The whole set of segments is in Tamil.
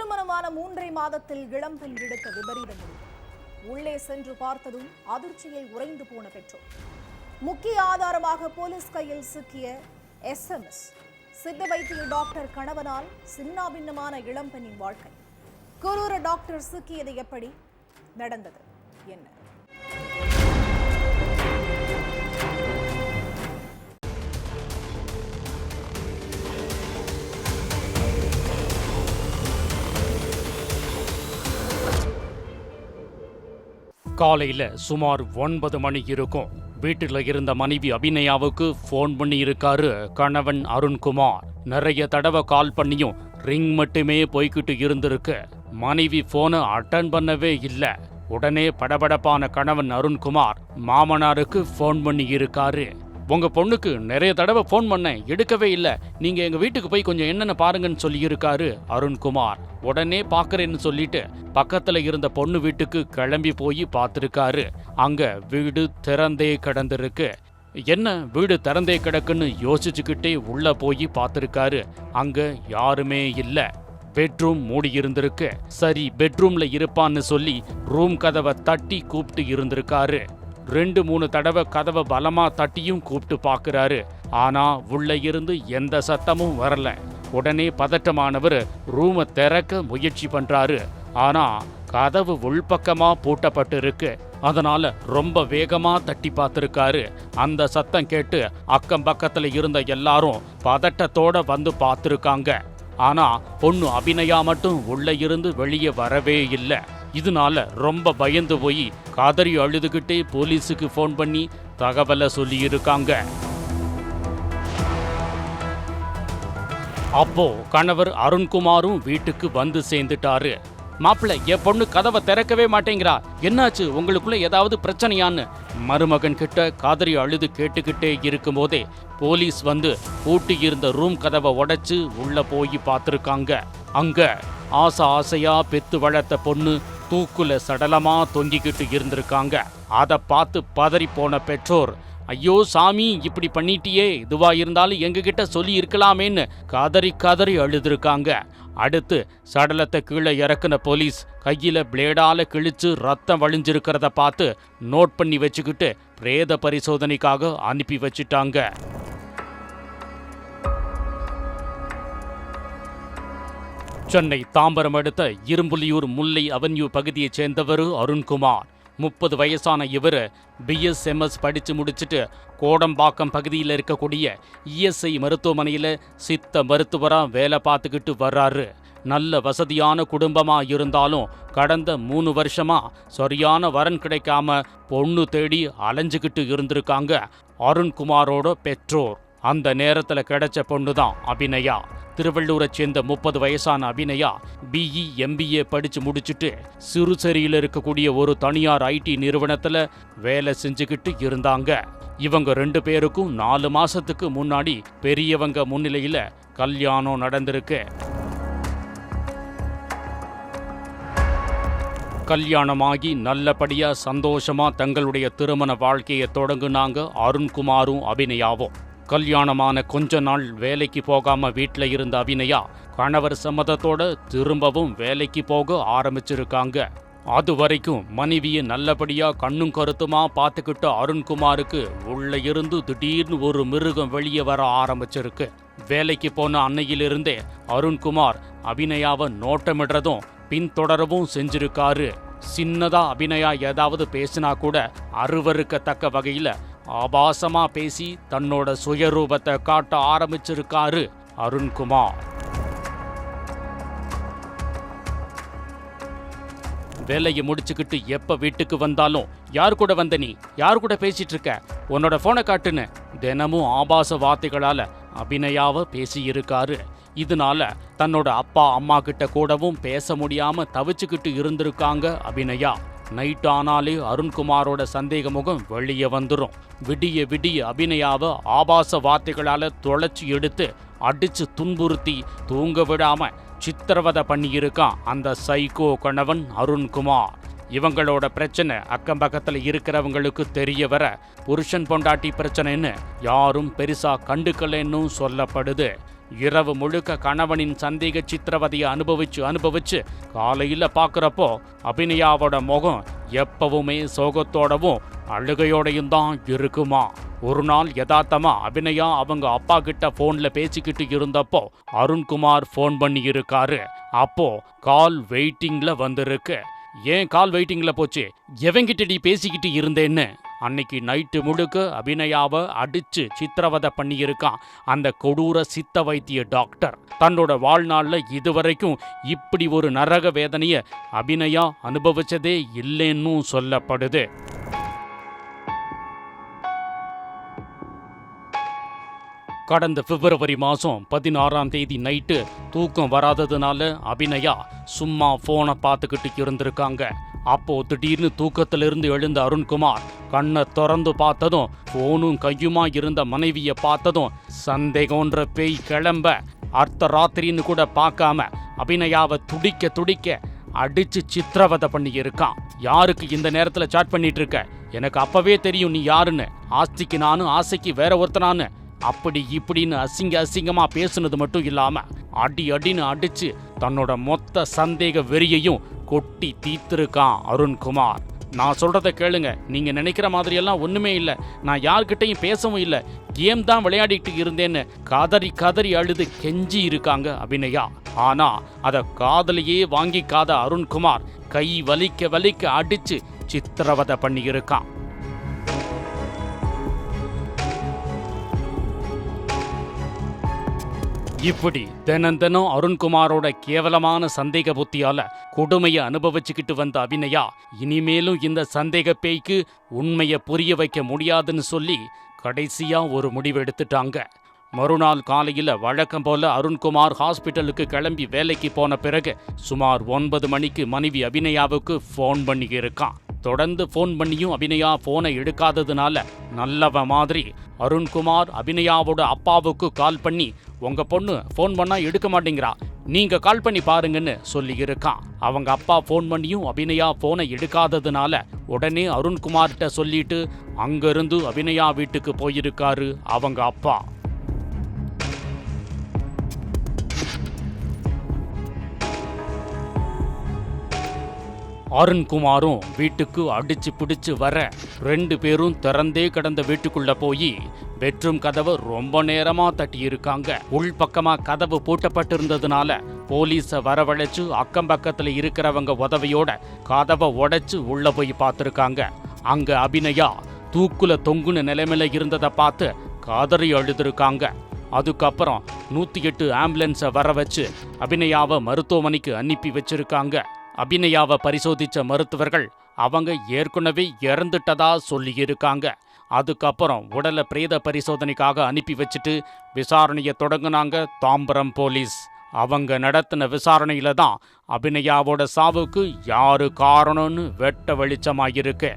திருமணமான 3.5 மாதத்தில் இளம்பெண் எடுத்த விபரீத முடிவு. உள்ளே சென்று பார்த்ததும் அதிர்ச்சியில் உறைந்து போன பெற்றோர். முக்கிய ஆதாரமாக போலீஸ் கையில் சிக்கிய SMS. சித்த வைத்திய டாக்டர் கணவனால் சின்னாபின்னமான இளம்பெண்ணின் வாழ்க்கை. குரூர டாக்டர் சிக்கியது எப்படி நடந்தது என்ன? காலையில சுமார் 9 மணி இருக்கும். வீட்டில் இருந்த மனைவி அபிநயாவுக்கு போன் பண்ணி இருக்காரு கணவன் அருண்குமார். நிறைய தடவை கால் பண்ணியும் ரிங் மட்டுமே போய்கிட்டு இருந்திருக்கு. மனைவி போனை அட்டன் பண்ணவே இல்லை. உடனே படபடப்பான கணவன் அருண்குமார் மாமனாருக்கு போன் பண்ணி இருக்காரு. உங்க பொண்ணுக்கு நிறைய தடவை போன் பண்ணேன், எடுக்கவே இல்லை. நீங்க எங்க வீட்டுக்கு போய் கொஞ்சம் என்னென்ன பாருங்கன்னு சொல்லி இருக்காரு அருண்குமார். உடனே பாக்குறேன்னு சொல்லிட்டு பக்கத்துல இருந்த பொண்ணு வீட்டுக்கு கிளம்பி போய் பார்த்திருக்காரு. அங்க வீடு திறந்தே கிடந்திருக்கு. என்ன வீடு திறந்தே கிடக்குன்னு யோசிச்சுக்கிட்டே உள்ள போய் பார்த்திருக்காரு. அங்க யாருமே இல்ல. பெட்ரூம் மூடி இருந்திருக்கு. சரி, பெட்ரூம்ல இருப்பான்னு சொல்லி ரூம் கதவை தட்டி கூப்பிட்டு இருந்திருக்காரு. 2-3 தடவை கதவை பலமா தட்டியும் கூப்பிட்டு பாக்குறாரு. ஆனா உள்ள இருந்து எந்த சத்தமும் வரல. உடனே பதட்டமானவர் ரூமை திறக்க முயற்சி பண்றாரு. ஆனா கதவு உள்பக்கமா பூட்டப்பட்டு இருக்கு. அதனால ரொம்ப வேகமா தட்டி பார்த்திருக்காரு. அந்த சத்தம் கேட்டு அக்கம் பக்கத்துல இருந்த எல்லாரும் பதட்டத்தோட வந்து பார்த்திருக்காங்க. ஆனா பொண்ணு அபிநயா மட்டும் உள்ள இருந்து வெளியே வரவே இல்லை. இதனால ரொம்ப பயந்து போய் காதறி அழுதுகிட்டே போலீஸுக்கு போன் பண்ணி தகவலை சொல்லி இருக்காங்க. அப்போ கணவர் அருண்குமாரும் வீட்டுக்கு வந்து சேர்ந்துட்டாரு. மாப்பிள்ளை, என் பொண்ணு கதவை திறக்கவே மாட்டேங்கிறா, என்னாச்சு, உங்களுக்குள்ள ஏதாவது பிரச்சனையான்னு மருமகன் கிட்ட காதறி அழுது கேட்டுக்கிட்டே இருக்கும் போதே போலீஸ் வந்து பூட்டி இருந்த ரூம் கதவை உடைச்சு உள்ள போய் பார்த்திருக்காங்க. அங்க ஆசையா பெத்து வளர்த்த பொண்ணு தூக்குல சடலமா தொங்கிக்கிட்டு இருந்திருக்காங்க. அதை பார்த்து பதறி போன பெற்றோர், ஐயோ சாமி, இப்படி பண்ணிட்டியே, இதுவா இருந்தாலும் எங்ககிட்ட சொல்லி இருக்கலாமேன்னு கதறி அழுதுருக்காங்க. அடுத்து சடலத்தை கீழே இறக்குன போலீஸ் கையில பிளேடால கிழிச்சு ரத்தம் வழிஞ்சிருக்கிறத பார்த்து நோட் பண்ணி வச்சுக்கிட்டு பிரேத பரிசோதனைக்காக அனுப்பி வச்சிட்டாங்க. சென்னை தாம்பரம் அடுத்த இரும்புலியூர் முல்லை அவென்யூ பகுதியைச் சேர்ந்தவர் அருண்குமார். 30 வயசான இவர் BSMS படித்து முடிச்சுட்டு கோடம்பாக்கம் பகுதியில் இருக்கக்கூடிய ESI மருத்துவமனையில் சித்த மருத்துவராக வேலை பார்த்துக்கிட்டு வர்றாரு. நல்ல வசதியான குடும்பமா இருந்தாலும் கடந்த 3 வருஷமா சரியான வரன் கிடைக்காம பொண்ணு தேடி அலைஞ்சுக்கிட்டு இருந்திருக்காங்க அருண்குமாரோட பெற்றோர். அந்த நேரத்தில் கிடைச்ச பொண்ணுதான் அபிநயா. திருவள்ளூரை சேர்ந்த 30 வயசான அபிநயா BE MBA படிச்சு முடிச்சுட்டு சிறுசேரியில் இருக்கக்கூடிய ஒரு தனியார் IT நிறுவனத்துல வேலை செஞ்சுக்கிட்டு இருந்தாங்க. இவங்க 2 பேருக்கும் 4 மாசத்துக்கு முன்னாடி பெரியவங்க முன்னிலையில கல்யாணம் நடந்திருக்கு. கல்யாணமாகி நல்லபடியா சந்தோஷமா தங்களுடைய திருமண வாழ்க்கையை தொடங்குனாங்க அருண்குமாரும் அபிநயாவும். கல்யாணமான கொஞ்ச நாள் வேலைக்கு போகாம வீட்டில் இருந்த அபிநயா கணவர் சம்மதத்தோட திரும்பவும் வேலைக்கு போக ஆரம்பிச்சிருக்காங்க. அது வரைக்கும் மனைவியை நல்லபடியா கண்ணும் கருத்துமா பார்த்துக்கிட்ட அருண்குமாருக்கு உள்ள இருந்து திடீர்னு ஒரு மிருகம் வெளியே வர ஆரம்பிச்சிருக்கு. வேலைக்கு போன அன்னையிலிருந்தே அருண்குமார் அபிநயாவை நோட்டமிடுறதும் பின்தொடரவும் செஞ்சிருக்காரு. சின்னதா அபிநயா ஏதாவது பேசினா கூட அருவருக்கத்தக்க வகையில ஆபாசமா பேசி தன்னோட சுயரூபத்தை காட்ட ஆரம்பிச்சிருக்காரு அருண்குமார். வேலையை முடிச்சுக்கிட்டு எப்ப வீட்டுக்கு வந்தாலும், யார் கூட வந்த நீ, யார் கூட பேசிட்டு இருக்க, உன்னோட போனை காட்டுன்னு தினமும் ஆபாச வார்த்தைகளால அபிநயாவை பேசியிருக்காரு. இதனால தன்னோட அப்பா அம்மா கிட்ட கூடவும் பேச முடியாம தவிச்சுக்கிட்டு இருந்திருக்காங்க அபிநயா. நைட் ஆனாலே அருண்குமாரோட சந்தேக முகம் வெளியே வந்துடும். விடிய அபிநயாவை ஆபாச வார்த்தைகளால தொலைச்சி எடுத்து அடிச்சு துன்புறுத்தி தூங்க விடாம சித்திரவதை பண்ணியிருக்கான் அந்த சைக்கோ கணவன் அருண்குமார். இவங்களோட பிரச்சனை அக்கம் பக்கத்துல இருக்கிறவங்களுக்கு தெரிய வர புருஷன் பொண்டாட்டி பிரச்சனைன்னு யாரும் பெருசா கண்டுக்கலன்னு சொல்லப்படுது. இரவு முழுக்க கணவனின் சந்தேக சித்திரவதையை அனுபவிச்சு காலையில பார்க்குறப்போ அபிநயாவோட முகம் எப்பவுமே சோகத்தோடவும் அழுகையோடையும் தான் இருக்குமா. ஒரு நாள் யதார்த்தமா அபிநயா அவங்க அப்பா கிட்ட போன்ல பேசிக்கிட்டு இருந்தப்போ அருண்குமார் போன் பண்ணி இருக்காரு. அப்போ கால் வெயிட்டிங்ல வந்திருக்கு. ஏன் கால் வெயிட்டிங்ல போச்சு? எவங்கிட்ட பேசிக்கிட்டு இருந்தேன்னு அன்னைக்கு நைட்டு முழுக்க அபிநயாவை அடிச்சு சித்திரவதை பண்ணியிருக்கான் அந்த கொடூர சித்த வைத்திய டாக்டர். தன்னோட வாழ்நாள்ல இதுவரைக்கும் இப்படி ஒரு நரக வேதனைய அபிநயா அனுபவிச்சதே இல்லைன்னு சொல்லப்படுது. கடந்த பிப்ரவரி மாதம் 16ஆம் தேதி நைட்டு தூக்கம் வராததுனால அபிநயா சும்மா போனை பார்த்துக்கிட்டு இருந்திருக்காங்க. அப்போ திடீர்னு தூக்கத்திலிருந்து எழுந்த அருண்குமார் கண்ணை திறந்து பார்த்ததும் போனும் கையுமா இருந்த மனைவியை பார்த்ததும் சந்தேகம்ன்ற பேய் கிளம்ப அர்த்த ராத்திரின்னு கூட பார்க்காம அபிநயாவை துடிக்க அடிச்சு சித்திரவதை பண்ணியிருக்கான். யாருக்கு இந்த நேரத்தில் சாட் பண்ணிட்டு இருக்க? எனக்கு அப்பவே தெரியும் நீ யாருன்னு. ஆஸ்திக்கு நானும் ஆசைக்கு வேற ஒருத்தனான்னு அப்படி இப்படின்னு அசிங்கமா பேசுனது மட்டும் இல்லாம அடின்னு அடிச்சு தன்னோட மொத்த சந்தேக வெறியையும் கொட்டி தீர்த்திருக்கான் அருண்குமார். நான் சொல்றத கேளுங்க, நீங்க நினைக்கிற மாதிரியெல்லாம் ஒண்ணுமே இல்லை. நான் யார்கிட்டையும் பேசவும் இல்லை, கேம் தான் விளையாடிட்டு இருந்தேன்னு கதறி அழுது கெஞ்சி இருக்காங்க அபிநயா. ஆனா அத காதலையே வாங்கிக்காத அருண்குமார் கை வலிக்க அடிச்சு சித்திரவதை பண்ணியிருக்கான். இப்படி தினம் அருண்குமாரோட கேவலமான சந்தேக புத்தியால கொடுமையை அனுபவிச்சுக்கிட்டு வந்த அபிநயா இனிமேலும் இந்த சந்தேக பேய்க்கு உண்மையை புரிய வைக்க முடியாதுன்னு சொல்லி கடைசியா ஒரு முடிவு எடுத்துட்டாங்க. மறுநாள் காலையில வழக்கம் போல அருண்குமார் ஹாஸ்பிட்டலுக்கு கிளம்பி வேலைக்கு போன பிறகு சுமார் 9 மணிக்கு மனைவி அபிநயாவுக்கு போன் பண்ணி இருக்கான். தொடர்ந்து போன் பண்ணியும் அபிநயா போனை எடுக்காததுனால நல்லவ மாதிரி அருண்குமார் அபிநயாவோட அப்பாவுக்கு கால் பண்ணி உங்க பொண்ணு போன் பண்ணா எடுக்க மாட்டேங்கிறா, நீங்க கால் பண்ணி பாருங்கன்னு சொல்லி இருக்கான். அவங்க அப்பா போன் பண்ணியும் அபிநயா போனை எடுக்காததுனால உடனே அருண்குமார்கிட்ட சொல்லிட்டு அங்கிருந்து அபிநயா வீட்டுக்கு போயிருக்காரு அவங்க அப்பா. அருண்குமாரும் வீட்டுக்கு அடிச்சு பிடிச்சு வர 2 பேரும் திறந்தே கிடந்த வீட்டுக்குள்ள போய் பெட்ரூம் கதவை ரொம்ப நேரமா தட்டியிருக்காங்க. உள்பக்கமா கதவு பூட்டப்பட்டிருந்ததுனால போலீஸை வரவழைச்சு அக்கம் பக்கத்துல இருக்கிறவங்க உதவியோட கதவை உடைச்சு உள்ள போய் பார்த்துருக்காங்க. அங்க அபிநயா தூக்குல தொங்குன நிலைமையில இருந்ததை பார்த்து கதறி அழுதுருக்காங்க. அதுக்கப்புறம் 108 ஆம்புலன்ஸை வர வச்சு அபிநயாவை மருத்துவமனைக்கு அனுப்பி வச்சிருக்காங்க. அபிநயாவை பரிசோதிச்ச மருத்துவர்கள் அவங்க ஏற்கனவே இறந்துட்டதா சொல்லியிருக்காங்க. அதுக்கப்புறம் உடலை பிரேத பரிசோதனைக்காக அனுப்பி வச்சுட்டு விசாரணையை தொடங்குனாங்க தாம்பரம் போலீஸ். அவங்க நடத்தின விசாரணையில தான் அபிநயாவோட சாவுக்கு யாரு காரணம்னு வெட்ட வெளிச்சமாயிருக்கு.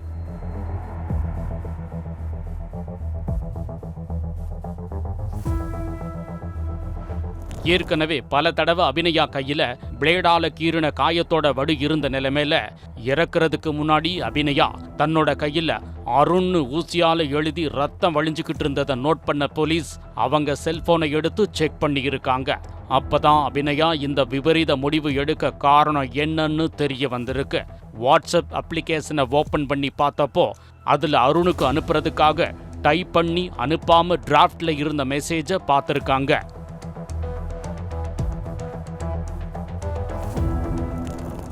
ஏற்கனவே பல தடவை அபிநயா கையில பிளேடால கீறின காயத்தோட வடு இருந்த நிலைமையில இறக்குறதுக்கு முன்னாடி அபிநயா தன்னோட கையில அருண்னு ஊசியால எழுதி ரத்தம் வழிஞ்சுக்கிட்டு இருந்ததை நோட் பண்ண போலீஸ் அவங்க செல்போனை எடுத்து செக் பண்ணி இருக்காங்க. அப்பதான் அபிநயா இந்த விபரீத முடிவு எடுக்க காரணம் என்னன்னு தெரிய வந்திருக்கு. வாட்ஸ்அப் அப்ளிகேஷனை ஓபன் பண்ணி பார்த்தப்போ அதுல அருணுக்கு அனுப்புறதுக்காக டைப் பண்ணி அனுப்பாம டிராஃப்ட்ல இருந்த மெசேஜை பார்த்திருக்காங்க.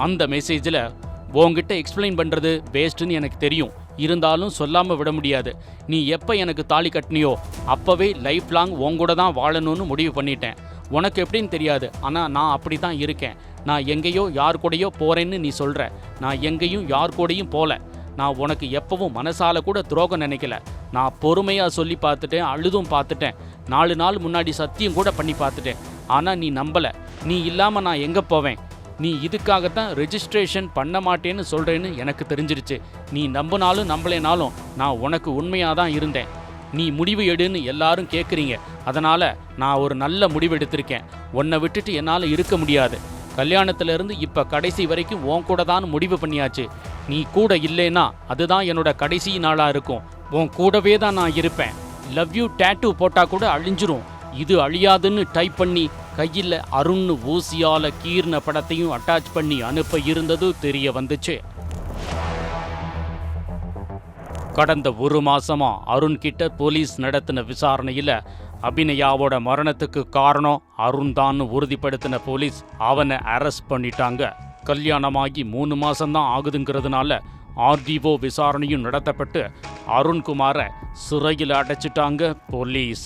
அந்த மெசேஜில் உங்ககிட்ட எக்ஸ்பிளைன் பண்ணுறது வேஸ்ட்டுன்னு எனக்கு தெரியும், இருந்தாலும் சொல்லாமல் விட முடியாது. நீ எப்போ எனக்கு தாலி கட்டினியோ அப்போவே லைஃப் லாங் உங்கூட தான் வாழணும்னு முடிவு பண்ணிட்டேன். உனக்கு எப்படின்னு தெரியாது, ஆனால் நான் அப்படி தான் இருக்கேன். நான் எங்கேயோ யார் கூடயோ போகிறேன்னு நீ சொல்கிற, நான் எங்கேயும் யார் கூடயும் போகல. நான் உனக்கு எப்பவும் மனசால கூட துரோகம் நினைக்கல. நான் பொறுமையாக சொல்லி பார்த்துட்டேன், அழுதும் பார்த்துட்டேன், 4 நாள் முன்னாடி சத்தியம் கூட பண்ணி பார்த்துட்டேன். ஆனால் நீ நம்பலை. நீ இல்லாமல் நான் எங்கே போவேன்? நீ இதுக்காகத்தான் ரெஜிஸ்ட்ரேஷன் பண்ண மாட்டேன்னு சொல்கிறேன்னு எனக்கு தெரிஞ்சிருச்சு. நீ நம்பினாலும் நம்பலைனாலும் நான் உனக்கு உண்மையாக தான் இருந்தேன். நீ முடிவு எடுன்னு எல்லாரும் கேட்குறீங்க, அதனால் நான் ஒரு நல்ல முடிவு எடுத்திருக்கேன். உன்னை விட்டுட்டு என்னால் இருக்க முடியாது. கல்யாணத்திலேருந்து இப்போ கடைசி வரைக்கும் உன் கூட தான் முடிவு பண்ணியாச்சு. நீ கூட இல்லைன்னா அதுதான் என்னோட கடைசி நாளாக இருக்கும். உன் கூடவே தான் நான் இருப்பேன். லவ் யூ டேட்டூ போட்டால் கூட அழிஞ்சிரும். இது அழியாதுன்னு டைப் பண்ணி கையில் அருண் ஊசியால கீர்ன படத்தையும் அட்டாச் பண்ணி அனுப்ப இருந்தது தெரிய வந்துச்சு. கடந்த ஒரு மாசமா அருண் கிட்ட போலீஸ் நடத்தின விசாரணையில அபிநயாவோட மரணத்துக்கு காரணம் அருண் தான் உறுதிப்படுத்தின போலீஸ் அவனை அரெஸ்ட் பண்ணிட்டாங்க. கல்யாணமாகி 3 மாசம்தான் ஆகுதுங்கிறதுனால ஆர்டிஓ விசாரணையும் நடத்தப்பட்டு அருண்குமாரை சிறையில் அடைச்சிட்டாங்க போலீஸ்.